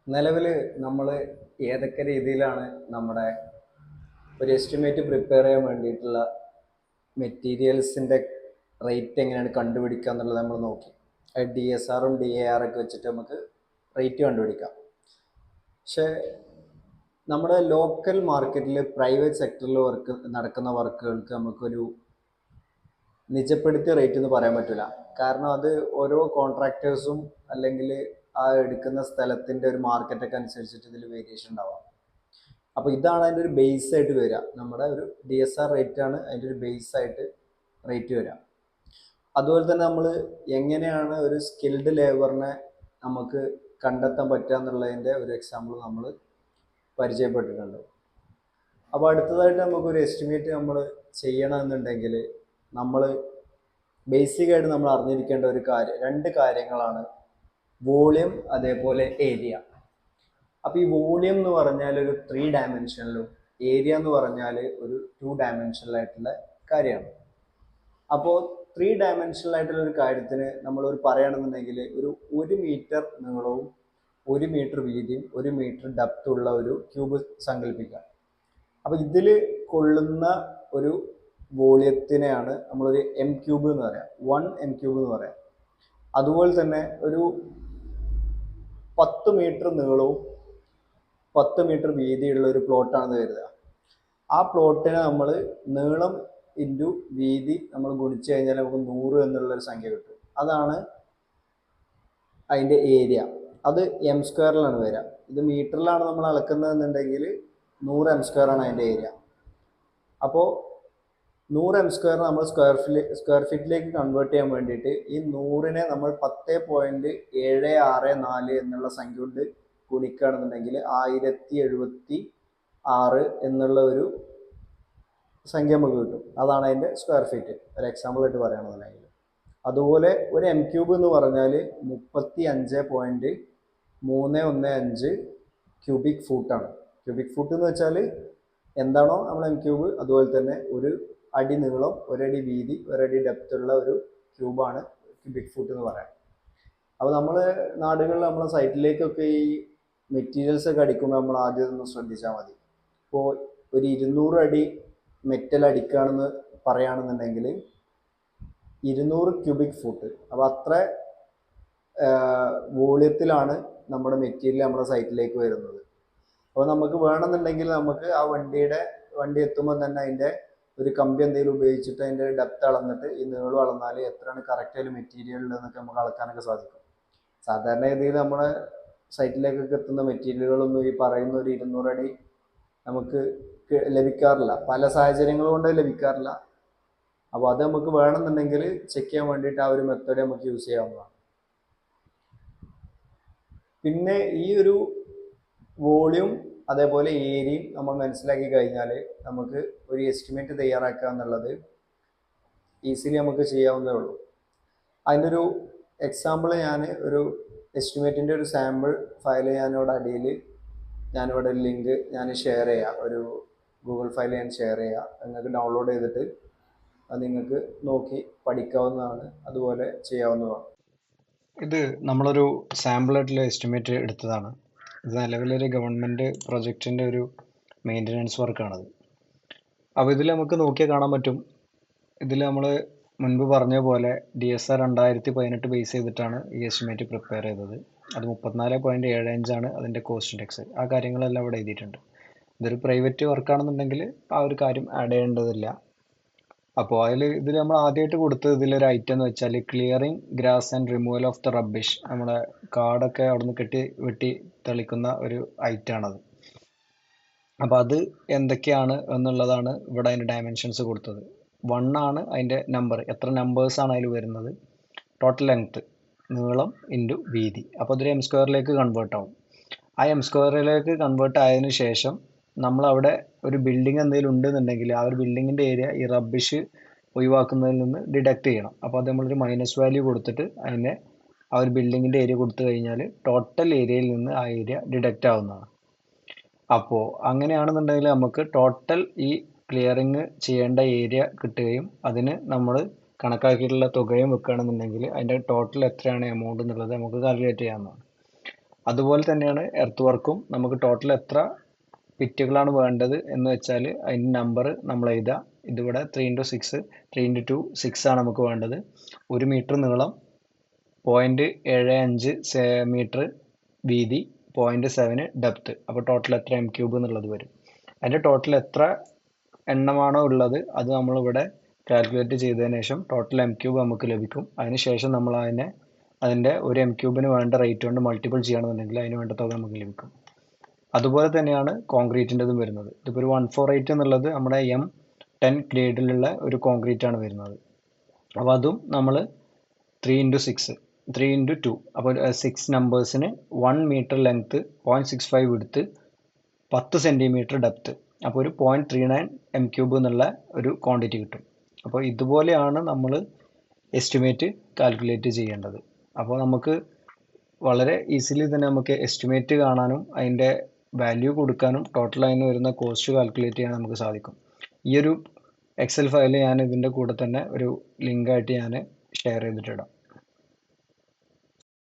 നിലവിൽ നമ്മൾ ഏതൊക്കെ രീതിയിലാണ് നമ്മുടെ ഒരു എസ്റ്റിമേറ്റ് പ്രിപ്പയർ ചെയ്യാൻ വേണ്ടിയിട്ടുള്ള മെറ്റീരിയൽസിൻ്റെ റേറ്റ് എങ്ങനെയാണ് കണ്ടുപിടിക്കുക എന്നുള്ളത് നമ്മൾ നോക്കി. ഡി എസ് ആറും ഡി എ ആറൊക്കെ വെച്ചിട്ട് നമുക്ക് റേറ്റ് കണ്ടുപിടിക്കാം. പക്ഷേ നമ്മുടെ ലോക്കൽ മാർക്കറ്റിൽ പ്രൈവറ്റ് സെക്ടറിൽ നടക്കുന്ന വർക്കുകൾക്ക് നമുക്കൊരു നിജപ്പെടുത്തിയ റേറ്റ് എന്ന് പറയാൻ പറ്റില്ല. കാരണം അത് ഓരോ കോൺട്രാക്ടേഴ്സും അല്ലെങ്കിൽ ആ എടുക്കുന്ന സ്ഥലത്തിൻ്റെ ഒരു മാർക്കറ്റൊക്കെ അനുസരിച്ചിട്ട് ഇതിൽ വേരിയേഷൻ ഉണ്ടാവാം. അപ്പോൾ ഇതാണ് അതിൻ്റെ ഒരു ബേസ് ആയിട്ട് വരിക. നമ്മുടെ ഒരു ഡി എസ് ആർ റേറ്റ് ആണ് അതിൻ്റെ ഒരു ബേസ് ആയിട്ട് റേറ്റ് വരിക. അതുപോലെ തന്നെ നമ്മൾ എങ്ങനെയാണ് ഒരു സ്കിൽഡ് ലേബറിനെ നമുക്ക് കണ്ടെത്താൻ പറ്റുക എന്നുള്ളതിൻ്റെ ഒരു എക്സാമ്പിൾ നമ്മൾ പരിചയപ്പെട്ടിട്ടുണ്ട്. അപ്പോൾ അടുത്തതായിട്ട് നമുക്കൊരു എസ്റ്റിമേറ്റ് നമ്മൾ ചെയ്യണമെന്നുണ്ടെങ്കിൽ നമ്മൾ ബേസിക്കായിട്ട് നമ്മൾ അറിഞ്ഞിരിക്കേണ്ട രണ്ട് കാര്യങ്ങളാണ് വോളിയം അതേപോലെ ഏരിയ. അപ്പോൾ ഈ വോളിയം എന്ന് പറഞ്ഞാൽ ഒരു 3 ഡയമെൻഷനിലും ഏരിയ എന്ന് പറഞ്ഞാൽ ഒരു 2 ഡയമെൻഷനിലായിട്ടുള്ള കാര്യമാണ്. അപ്പോൾ 3 ഡയമെൻഷനിലായിട്ടുള്ള ഒരു കാര്യത്തിന് നമ്മളൊരു പറയുകയാണെന്നുണ്ടെങ്കിൽ ഒരു 1 മീറ്റർ നീളവും 1 മീറ്റർ വീതിയും 1 മീറ്റർ ഡെപ്തുള്ള ഒരു ക്യൂബ് സങ്കല്പിക്കുക. അപ്പോൾ ഇതിൽ കൊള്ളുന്ന ഒരു വോളിയത്തിനെയാണ് നമ്മളൊരു എം ക്യൂബ് എന്ന് പറയാം, 1 എം ക്യൂബ് എന്ന് പറയാം. അതുപോലെ തന്നെ ഒരു 10 മീറ്റർ നീളവും 10 മീറ്റർ വീതിയുള്ള ഒരു പ്ലോട്ടാണെന്ന് കരുതുക. ആ പ്ലോട്ടിനെ നമ്മൾ നീളം ഇൻറ്റു വീതി നമ്മൾ ഗുണിച്ചു കഴിഞ്ഞാൽ നമുക്ക് 100 എന്നുള്ളൊരു സംഖ്യ കിട്ടും. അതാണ് അതിൻ്റെ ഏരിയ. അത് എം സ്ക്വയറിലാണ് വരിക. ഇത് മീറ്ററിലാണ് നമ്മൾ അളക്കുന്നതെന്നുണ്ടെങ്കിൽ 100 എം സ്ക്വയർ ആണ് അതിൻ്റെ ഏരിയ. അപ്പോൾ 100 എം സ്ക്വയർ നമ്മൾ സ്ക്വയർ ഫീറ്റിലേക്ക് കൺവേർട്ട് ചെയ്യാൻ വേണ്ടിയിട്ട് ഈ 100നെ നമ്മൾ 10.764 എന്നുള്ള സംഖ്യ കൊണ്ട് ഗുണിക്കുകയാണെന്നുണ്ടെങ്കിൽ 1076 എന്നുള്ള ഒരു സംഖ്യ നമുക്ക് കിട്ടും. അതാണ് അതിൻ്റെ സ്ക്വയർ ഫീറ്റ്. ഒരു എക്സാമ്പിളായിട്ട് പറയുകയാണെന്നുണ്ടെങ്കിൽ അതുപോലെ ഒരു എം ക്യൂബ് എന്ന് പറഞ്ഞാൽ 35.315 ക്യൂബിക് ഫൂട്ടാണ്. ക്യൂബിക് ഫൂട്ട് എന്ന് വെച്ചാൽ എന്താണോ നമ്മൾ എം ക്യൂബ് അതുപോലെ തന്നെ ഒരു അടി നീളം, ഒരടി വീതി, ഒരടി ഡെപ്തുള്ള ഒരു ക്യൂബാണ് ക്യൂബിക് ഫൂട്ട് എന്ന് പറയാം. അപ്പോൾ നമ്മൾ നാടുകളിൽ നമ്മളെ സൈറ്റിലേക്കൊക്കെ ഈ മെറ്റീരിയൽസ് ഒക്കെ അടിക്കുമ്പോൾ നമ്മൾ ആദ്യം ഒന്ന് ശ്രദ്ധിച്ചാൽ മതി. ഇപ്പോൾ ഒരു 200 അടി മെറ്റൽ അടിക്കുകയാണെന്ന് പറയുകയാണെന്നുണ്ടെങ്കിൽ 200 ക്യൂബിക് ഫൂട്ട്. അപ്പോൾ അത്ര വോളിയത്തിലാണ് നമ്മുടെ മെറ്റീരിയൽ നമ്മുടെ സൈറ്റിലേക്ക് വരുന്നത്. അപ്പോൾ നമുക്ക് വേണമെന്നുണ്ടെങ്കിൽ നമുക്ക് ആ വണ്ടി എത്തുമ്പോൾ തന്നെ അതിൻ്റെ ഒരു കമ്പി എന്തെങ്കിലും ഉപയോഗിച്ചിട്ട് അതിൻ്റെ ഡെപ്ത് അളന്നിട്ട് ഈ നീളം അളന്നാൽ എത്രയാണ് കറക്റ്റ് ആയിട്ട് മെറ്റീരിയൽ ഉള്ളതെന്നൊക്കെ നമുക്ക് അളക്കാനൊക്കെ സാധിക്കും. സാധാരണ രീതിയിൽ നമ്മുടെ സൈറ്റിലേക്കൊക്കെ എത്തുന്ന മെറ്റീരിയലുകളൊന്നും ഈ പറയുന്ന ഒരു 200 അടി നമുക്ക് ലഭിക്കാറില്ല. പല സാഹചര്യങ്ങൾ കൊണ്ട് ലഭിക്കാറില്ല. അപ്പോൾ അത് നമുക്ക് വേണമെന്നുണ്ടെങ്കിൽ ചെക്ക് ചെയ്യാൻ വേണ്ടിയിട്ട് ആ ഒരു മെത്തേഡ് നമുക്ക് യൂസ് ചെയ്യാവുന്നതാണ്. പിന്നെ ഈ ഒരു വോളിയം അതേപോലെ ഏരിയയും നമ്മൾ മനസ്സിലാക്കി കഴിഞ്ഞാൽ നമുക്ക് ഒരു എസ്റ്റിമേറ്റ് തയ്യാറാക്കുക എന്നുള്ളത് ഈസിലി നമുക്ക് ചെയ്യാവുന്നതേ ഉള്ളൂ. അതിൻ്റെ ഒരു എക്സാമ്പിൾ ഞാൻ ഒരു എസ്റ്റിമേറ്റിൻ്റെ ഒരു സാമ്പിൾ ഫയൽ ഞാനിവിടെ ലിങ്ക് ഞാൻ ഷെയർ ചെയ്യാം. ഒരു ഗൂഗിൾ ഫയൽ ഞാൻ ഷെയർ ചെയ്യാം. നിങ്ങൾക്ക് ഡൗൺലോഡ് ചെയ്തിട്ട് അത് നിങ്ങൾക്ക് നോക്കി പഠിക്കാവുന്നതാണ്, അതുപോലെ ചെയ്യാവുന്നതാണ്. ഇത് നമ്മളൊരു സാമ്പിളായിട്ടുള്ള എസ്റ്റിമേറ്റ് എടുത്തതാണ്. ഇത് നിലവിലൊരു ഗവൺമെൻറ് പ്രൊജക്റ്റിൻ്റെ ഒരു മെയിൻ്റനൻസ് വർക്കാണത്. അപ്പോൾ ഇതിൽ നമുക്ക് നോക്കിയാൽ കാണാൻ പറ്റും, ഇതിൽ നമ്മൾ മുൻപ് പറഞ്ഞ പോലെ DSR 2018 ബേസ് ചെയ്തിട്ടാണ് ഈ എസ്റ്റിമേറ്റ് പ്രിപ്പയർ ചെയ്തത്. അത് 34.75 അതിൻ്റെ കോസ്റ്റ് ഇൻഡെക്സ്. ആ കാര്യങ്ങളെല്ലാം ഇവിടെ എഴുതിയിട്ടുണ്ട്. ഇതൊരു പ്രൈവറ്റ് വർക്കാണെന്നുണ്ടെങ്കിൽ ആ ഒരു കാര്യം ആഡ് ചെയ്യേണ്ടതില്ല. അപ്പോൾ ഇതിൽ നമ്മൾ ആദ്യമായിട്ട് കൊടുത്തത് ഇതിലൊരു ഐറ്റം എന്ന് വെച്ചാൽ clearing grass and removal of the rubbish. നമ്മളെ കാടൊക്കെ അവിടെ നിന്ന് വെട്ടി തെളിക്കുന്ന ഒരു ഐറ്റമാണത്. അപ്പോൾ അത് എന്തൊക്കെയാണ് എന്നുള്ളതാണ് ഇവിടെ അതിൻ്റെ ഡയമെൻഷൻസ് കൊടുത്തത്. 1 ആണ് അതിൻ്റെ നമ്പർ, എത്ര നമ്പേഴ്സാണ് അതിൽ വരുന്നത്. ടോട്ടൽ ലെങ്ത്ത് നീളം ഇൻറ്റു വീതി. അപ്പോൾ അതൊരു എം സ്ക്വയറിലേക്ക് കൺവേർട്ട് ആവും. ആ എം സ്ക്വയറിലേക്ക് കൺവേർട്ട് ആയതിനു ശേഷം നമ്മളവിടെ ഒരു ബിൽഡിംഗ് എന്തെങ്കിലും ഉണ്ടെന്നുണ്ടെങ്കിൽ ആ ഒരു ബിൽഡിങ്ങിൻ്റെ ഏരിയ ഈ റബ്ബിഷ് ഒഴിവാക്കുന്നതിൽ നിന്ന് ഡിഡക്റ്റ് ചെയ്യണം. അപ്പോൾ അത് നമ്മളൊരു മൈനസ് വാല്യൂ കൊടുത്തിട്ട് അതിനെ ആ ഒരു ബിൽഡിങ്ങിൻ്റെ ഏരിയ കൊടുത്തു കഴിഞ്ഞാൽ ടോട്ടൽ ഏരിയയിൽ നിന്ന് ആ ഏരിയ ഡിഡക്റ്റ് ആവുന്നതാണ്. അപ്പോൾ അങ്ങനെയാണെന്നുണ്ടെങ്കിൽ നമുക്ക് ടോട്ടൽ ഈ ക്ലിയറിങ് ചെയ്യേണ്ട ഏരിയ കിട്ടുകയും അതിന് നമ്മൾ കണക്കാക്കിയിട്ടുള്ള തുകയും വെക്കുകയാണെന്നുണ്ടെങ്കിൽ അതിൻ്റെ ടോട്ടൽ എത്രയാണ് എമൗണ്ട് എന്നുള്ളത് നമുക്ക് കാൽക്കുലേറ്റ് ചെയ്യാവുന്നതാണ്. അതുപോലെ തന്നെയാണ് എർത്ത് വർക്കും. നമുക്ക് ടോട്ടൽ എത്ര ബിറ്റുകളാണ് വേണ്ടത് എന്ന് വെച്ചാൽ അതിൻ്റെ നമ്പർ നമ്മൾ എഴുതുക. ഇതിവിടെ 3x6 3x2 6 ആണ് നമുക്ക് വേണ്ടത്. 1 മീറ്റർ നീളം, 0.75 മീറ്റർ വീതി, 0.7 ഡെപ്ത്. അപ്പോൾ ടോട്ടൽ എത്ര m³ എന്നുള്ളത് വരും. അതിൻ്റെ ടോട്ടൽ എത്ര എണ്ണമാണോ ഉള്ളത് അത് നമ്മളിവിടെ കാൽക്കുലേറ്റ് ചെയ്തതിന് ശേഷം ടോട്ടൽ m³ നമുക്ക് ലഭിക്കും. അതിനുശേഷം നമ്മൾ അതിൻ്റെ ഒരു m³ വേണ്ട റേറ്റ് കൊണ്ട് മൾട്ടിപ്പിൾ ചെയ്യുകയാണെന്നുണ്ടെങ്കിൽ അതിന് വേണ്ട തുക നമുക്ക് ലഭിക്കും. അതുപോലെ തന്നെയാണ് കോൺക്രീറ്റിൻ്റെതും വരുന്നത്. ഇതിപ്പോൾ ഒരു 148 എന്നുള്ളത് നമ്മുടെ M10 ഗ്രേഡിലുള്ള ഒരു കോൺക്രീറ്റ് ആണ് വരുന്നത്. അപ്പോൾ അതും നമ്മൾ 3x2 അപ്പോൾ 6 നമ്പേഴ്സിന് 1 metre length, 0.65 width, 10 centimetre depth, അപ്പോൾ ഒരു 0.39 m³ എന്നുള്ള ഒരു ക്വാണ്ടിറ്റി കിട്ടും. അപ്പോൾ ഇതുപോലെയാണ് നമ്മൾ എസ്റ്റിമേറ്റ് കാൽക്കുലേറ്റ് ചെയ്യേണ്ടത്. അപ്പോൾ നമുക്ക് വളരെ ഈസിലി തന്നെ നമുക്ക് എസ്റ്റിമേറ്റ് കാണാനും അതിൻ്റെ വാല്യൂ കൊടുക്കാനും ടോട്ടൽ അതിന് വരുന്ന കോസ്റ്റ് കാൽക്കുലേറ്റ് ചെയ്യാൻ നമുക്ക് സാധിക്കും. ഈ ഒരു എക്സൽ ഫയൽ ഞാൻ ഇതിൻ്റെ കൂടെ തന്നെ ഒരു ലിങ്കായിട്ട് ഞാൻ ഷെയർ ചെയ്തിട്ടിടാം.